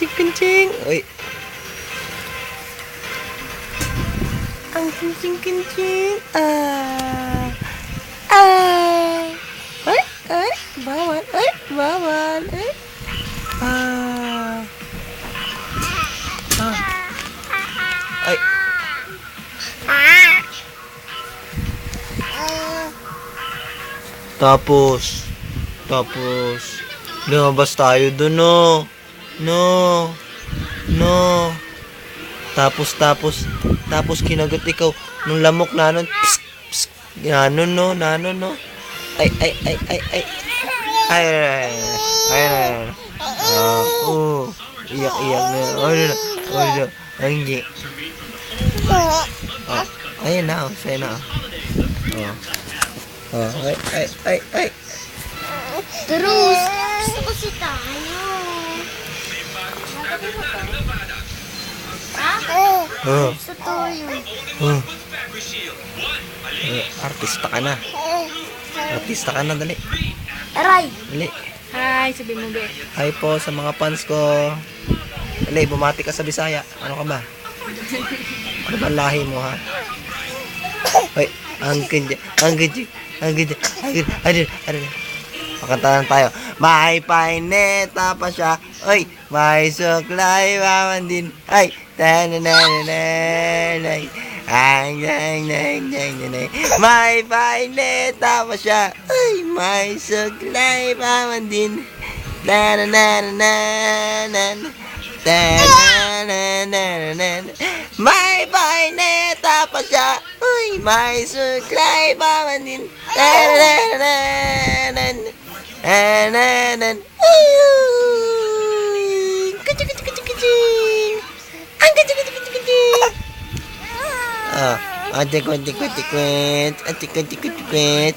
kencing. Uy. Ang kencing. Ay. Bawal. Ay. Tapos, lumabas tayo dun, no. Tapos, kinagat ikaw nung lamok na nun. Psst. Nanon, no. Ay. Iyak na. Hindi. Ayun na, sa'yo na. Ay. Terus, gusto ko si tayo. Gusto tayo. Artista ka na, dali. Aray! Dali. Hi, sabi mo be. Hi po sa mga fans ko. Dali, bumati ka sa Bisaya. Ano ka ba? Ano ba lahi mo, ha? Ay, ang ganda. Pakantahan tayo. May paineta pa siya. Ay, may suklay wawan din. Ay, tananananay. May paineta pa siya. Ay, may suklay wawan din. May paineta pa siya. Uy, may suklay wawan din. Antik-antik-kwet.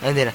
Anda na.